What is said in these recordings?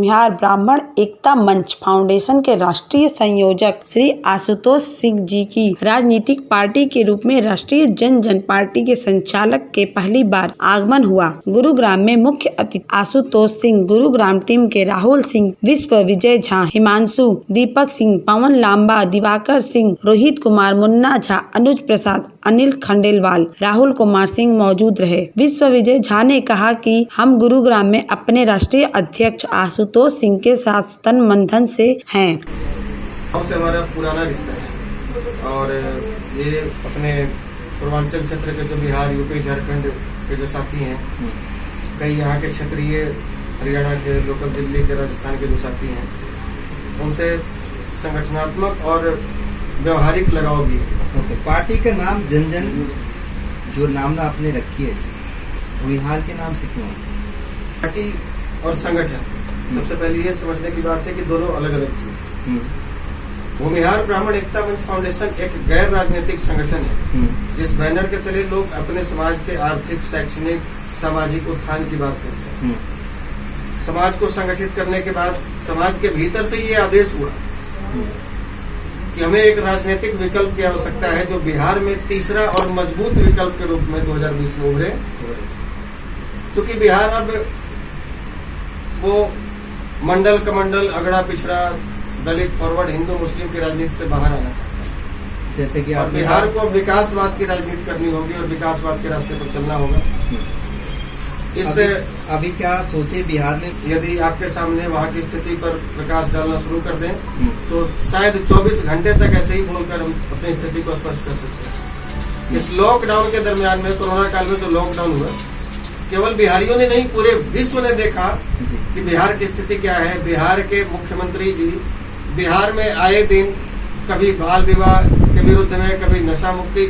भूमिहार ब्राह्मण एकता मंच फाउंडेशन के राष्ट्रीय संयोजक श्री आशुतोष सिंह जी की राजनीतिक पार्टी के रूप में राष्ट्रीय जन पार्टी के संचालक के पहली बार आगमन हुआ। गुरुग्राम में मुख्य अतिथि आशुतोष सिंह, गुरुग्राम टीम के राहुल सिंह, विश्व विजय झा, हिमांशु, दीपक सिंह, पवन लांबा, दिवाकर सिंह, रोहित कुमार, मुन्ना झा, अनुज प्रसाद, अनिल खंडेलवाल, राहुल कुमार सिंह मौजूद रहे। विश्व विजय झा ने कहा कि हम गुरुग्राम में अपने राष्ट्रीय अध्यक्ष आशुतोष सिंह के साथ तन मन धन से हैं। से हमारा पुराना रिश्ता है और ये अपने पूर्वांचल क्षेत्र के जो बिहार, यूपी, झारखंड के जो साथी हैं, कई यहाँ के क्षेत्रीय हरियाणा के, लोकल दिल्ली के, राजस्थान के जो साथी हैं, उनसे संगठनात्मक और व्यवहारिक लगाव भी है। पार्टी का नाम जन जो नाम आपने रखी है, भूमिहार के नाम से क्यों? पार्टी और संगठन, सबसे पहले ये समझने की बात है कि दोनों अलग अलग चीज। भूमिहार ब्राह्मण एकता मंच फाउंडेशन एक गैर राजनीतिक संगठन है जिस बैनर के तले लोग अपने समाज के आर्थिक, शैक्षणिक, सामाजिक उत्थान की बात करते हैं। समाज को संगठित करने के बाद समाज के भीतर से ये आदेश हुआ कि हमें एक राजनीतिक विकल्प की आवश्यकता है जो बिहार में तीसरा और मजबूत विकल्प के रूप में 2020 में उभरे। क्योंकि बिहार अब वो मंडल कमंडल, अगड़ा पिछड़ा, दलित, फॉरवर्ड, हिंदू मुस्लिम की राजनीति से बाहर आना चाहता है। जैसे कि और बिहार को विकासवाद की राजनीति करनी होगी और विकासवाद के रास्ते पर चलना होगा। इससे अभी क्या सोचे बिहार में? यदि आपके सामने वहाँ की स्थिति पर प्रकाश डालना शुरू कर दें तो शायद 24 घंटे तक ऐसे ही बोलकर हम अपनी स्थिति को स्पष्ट कर सकते हैं। इस लॉकडाउन के दरमियान में, कोरोना काल में जो लॉकडाउन हुआ, केवल बिहारियों ने नहीं, पूरे विश्व ने देखा कि बिहार की स्थिति क्या है। बिहार के मुख्यमंत्री जी बिहार में आए दिन कभी बाल विवाह के विरुद्ध में, कभी नशा मुक्ति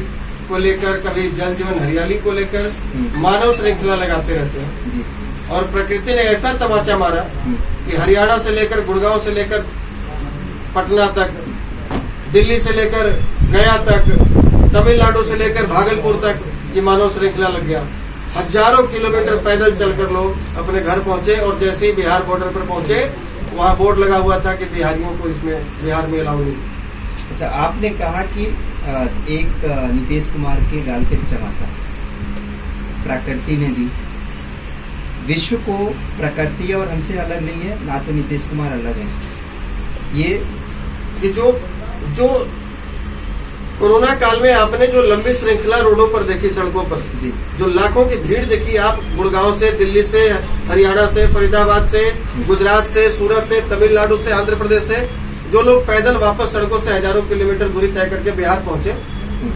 को लेकर, कभी जल जीवन हरियाली को लेकर मानव श्रृंखला लगाते रहते हैं। और प्रकृति ने ऐसा तमाचा मारा कि हरियाणा से लेकर, गुड़गांव से लेकर पटना तक, दिल्ली से लेकर गया तक, तमिलनाडु से लेकर भागलपुर तक ये मानव श्रृंखला लग गया। हजारों किलोमीटर पैदल चलकर लोग अपने घर पहुंचे और जैसे ही बिहार बॉर्डर पर पहुंचे, वहाँ बोर्ड लगा हुआ था कि बिहारियों को इसमें बिहार में अलाउ नहीं। अच्छा, आपने कहा कि एक नीतीश कुमार के गाल पे चमाता प्रकृति ने दी। विश्व को प्रकृति और हमसे अलग नहीं है, ना तो नीतीश कुमार अलग है। ये कि जो कोरोना काल में आपने जो लंबी श्रृंखला रोडों पर देखी, सड़कों पर जी, जो लाखों की भीड़ देखी, आप गुड़गांव से, दिल्ली से, हरियाणा से, फरीदाबाद से, गुजरात से, सूरत से, तमिलनाडु से, आंध्र प्रदेश से जो लोग पैदल वापस सड़कों से हजारों किलोमीटर दूरी तय करके बिहार पहुंचे,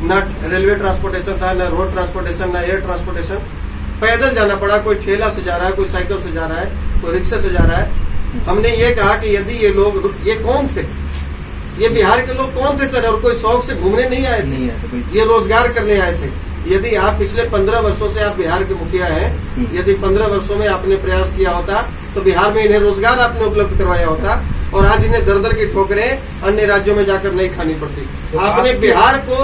न रेलवे ट्रांसपोर्टेशन था, न रोड ट्रांसपोर्टेशन, न एयर ट्रांसपोर्टेशन, पैदल जाना पड़ा। कोई ठेला से जा रहा है, कोई साइकिल से जा रहा है, कोई रिक्शा से जा रहा है। हमने ये कहा कि यदि ये लोग, ये कौन थे, ये बिहार के लोग कौन थे सर? और कोई शौक से घूमने नहीं आए थे, ये रोजगार करने आए थे। यदि आप पिछले 15 वर्षों से आप बिहार के मुखिया हैं, यदि 15 वर्षों में आपने प्रयास किया होता तो बिहार में इन्हें रोजगार आपने उपलब्ध करवाया होता और आज इन्हें दर दर की ठोकरें अन्य राज्यों में जाकर नहीं खानी पड़ती। तो आपने बिहार को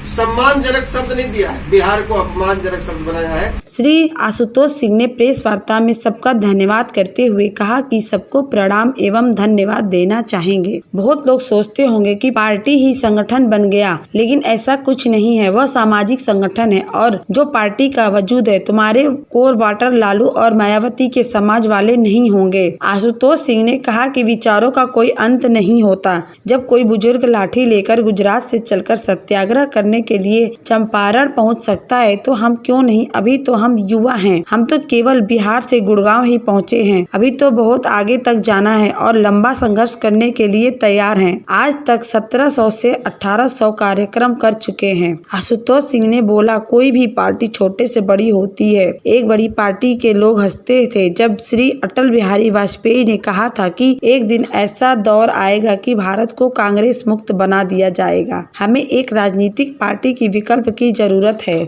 सम्मानजनक शब्द नहीं दिया है, बिहार को अपमानजनक शब्द बनाया है। श्री आशुतोष सिंह ने प्रेस वार्ता में सबका धन्यवाद करते हुए कहा कि सबको प्रणाम एवं धन्यवाद देना चाहेंगे। बहुत लोग सोचते होंगे कि पार्टी ही संगठन बन गया, लेकिन ऐसा कुछ नहीं है। वह सामाजिक संगठन है और जो पार्टी का वजूद है, तुम्हारे कोर वाटर लालू और मायावती के समाज वाले नहीं होंगे। आशुतोष सिंह ने कहा कि विचारों का कोई अंत नहीं होता। जब कोई बुजुर्ग लाठी लेकर गुजरात से चलकर सत्याग्रह करने के लिए चंपारण पहुंच सकता है तो हम क्यों नहीं? अभी तो हम युवा हैं, हम तो केवल बिहार से गुड़गांव ही पहुंचे हैं। अभी तो बहुत आगे तक जाना है और लंबा संघर्ष करने के लिए तैयार हैं। आज तक 1700 से 1800 कार्यक्रम कर चुके हैं। आशुतोष सिंह ने बोला, कोई भी पार्टी छोटे से बड़ी होती है। एक बड़ी पार्टी के लोग हंसते थे जब श्री अटल बिहारी वाजपेयी ने कहा था कि एक दिन ऐसा दौर आएगा कि भारत को कांग्रेस मुक्त बना दिया जाएगा। हमें एक राजनीतिक पार्टी की विकल्प की जरूरत है।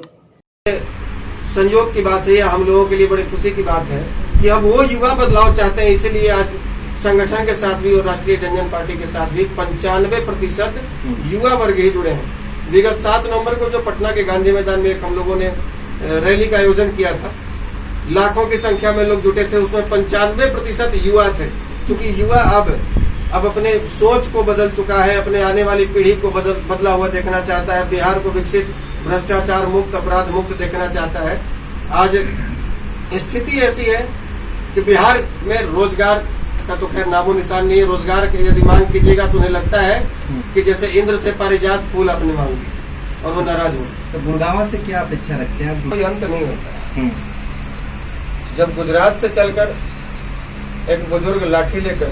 संयोग की बात है, हम लोगों के लिए बड़ी खुशी की बात है कि अब वो युवा बदलाव चाहते हैं। इसीलिए आज संगठन के साथ भी और राष्ट्रीय जनता पार्टी के साथ भी 95% युवा वर्ग ही जुड़े हैं। विगत 7 नवंबर को जो पटना के गांधी मैदान में हम लोगों ने रैली का आयोजन किया था, लाखों की संख्या में लोग जुटे थे, उसमें 95% युवा थे। क्योंकि युवा अब अपने सोच को बदल चुका है, अपने आने वाली पीढ़ी को बदला हुआ देखना चाहता है, बिहार को विकसित, भ्रष्टाचार मुक्त, अपराध मुक्त देखना चाहता है। आज स्थिति ऐसी है कि बिहार में रोजगार का तो खैर नामो निशान नहीं है। रोजगार की यदि मांग कीजिएगा तो उन्हें लगता है कि जैसे इंद्र से पारिजात फूल आपने मांगी और वो नाराज हो। तो गुड़गांव से क्या अपेक्षा रखते हैं आप? कोई अंत नहीं होता। जब गुजरात से चलकर एक बुजुर्ग लाठी लेकर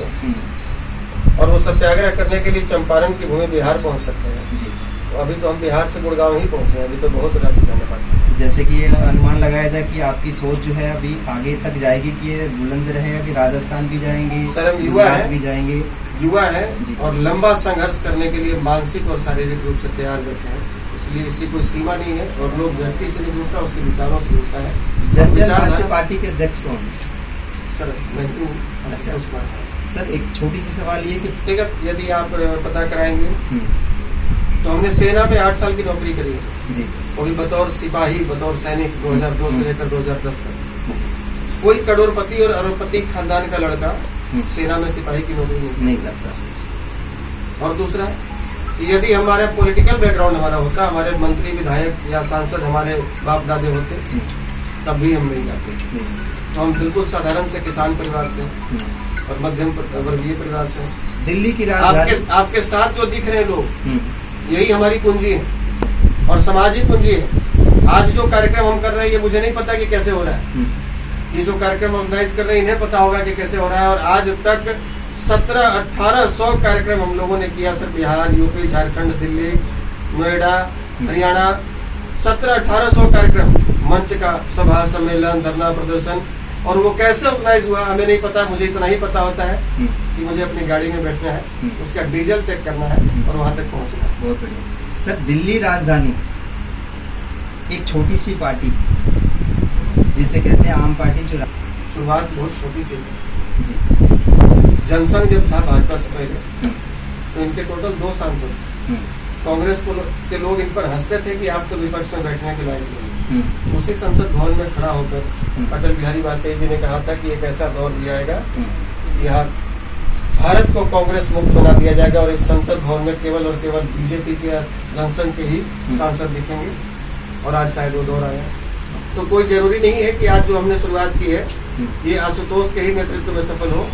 और वो सत्याग्रह करने के लिए चंपारण की भूमि बिहार पहुंच सकते हैं जी, तो अभी तो हम बिहार से गुड़गांव ही पहुंचे हैं, अभी तो बहुत राज्य जाने पाते। जैसे कि ये अनुमान लगाया जाए कि आपकी सोच जो है अभी आगे तक जाएगी कि ये बुलंद रहेगा कि राजस्थान भी जाएंगे, सर हम युवा है, भी जाएंगे, युवा है और लंबा संघर्ष करने के लिए मानसिक और शारीरिक रूप से तैयार बैठे हैं। इसलिए इसकी कोई सीमा नहीं है और लोग व्यक्ति से नहीं जुड़ता, उसके विचारों से जुड़ता है। जनता राष्ट्र पार्टी के अध्यक्ष कौन? सर मैं हूँ। अच्छा सर एक छोटी सी सवाल ये कि ठीक है, यदि आप पता कराएंगे तो हमने सेना में 8 साल की नौकरी करी है जी, वो भी बतौर सिपाही, बतौर सैनिक 2002 से लेकर 2010 तक। कोई करोड़पति और अरबपति खानदान का लड़का सेना में सिपाही की नौकरी नहीं करता। और दूसरा, यदि हमारा पॉलिटिकल बैकग्राउंड हमारा होता, हमारे मंत्री, विधायक या सांसद हमारे बाप दादे होते, तब भी हम नहीं जाते। तो हम बिल्कुल साधारण से किसान परिवार से और मध्यम वर्गीय परिवार से, दिल्ली की राजधानी आपके साथ जो दिख रहे लोग, यही हमारी पूंजी है और सामाजिक पूंजी है। आज जो कार्यक्रम हम कर रहे हैं ये मुझे नहीं पता कि कैसे हो रहा है, ये जो कार्यक्रम ऑर्गेनाइज कर रहे हैं इन्हें पता होगा कि कैसे हो रहा है। और आज तक 1700-1800 कार्यक्रम हम लोगों ने किया सर, बिहार, यूपी, झारखंड, दिल्ली, नोएडा, हरियाणा, 1700-1800 कार्यक्रम, मंच का, सभा, सम्मेलन, धरना, प्रदर्शन। और वो कैसे ऑर्गेनाइज हुआ हमें नहीं पता, मुझे इतना ही पता होता है कि मुझे अपनी गाड़ी में बैठना है, उसका डीजल चेक करना है और वहां तक पहुंचना है। बहुत बढ़िया सर। दिल्ली राजधानी एक छोटी सी पार्टी जिसे कहते हैं आम पार्टी, जो शुरुआत बहुत छोटी सी जी। जनसंघ जब था भाजपा से पहले तो इनके टोटल 2 सांसद, कांग्रेस के लोग इन पर हंसते थे कि आप तो विपक्ष में बैठने के लायक नहीं। उसी संसद भवन में खड़ा होकर अटल बिहारी वाजपेयी जी ने कहा था कि एक ऐसा दौर भी आएगा यहाँ भारत को कांग्रेस मुक्त बना दिया जाएगा और इस संसद भवन में केवल और केवल बीजेपी के, जनसंघ के ही सांसद दिखेंगे। और आज शायद वो दौर आया। तो कोई जरूरी नहीं है कि आज जो हमने शुरुआत की है ये आशुतोष के ही नेतृत्व में सफल हो।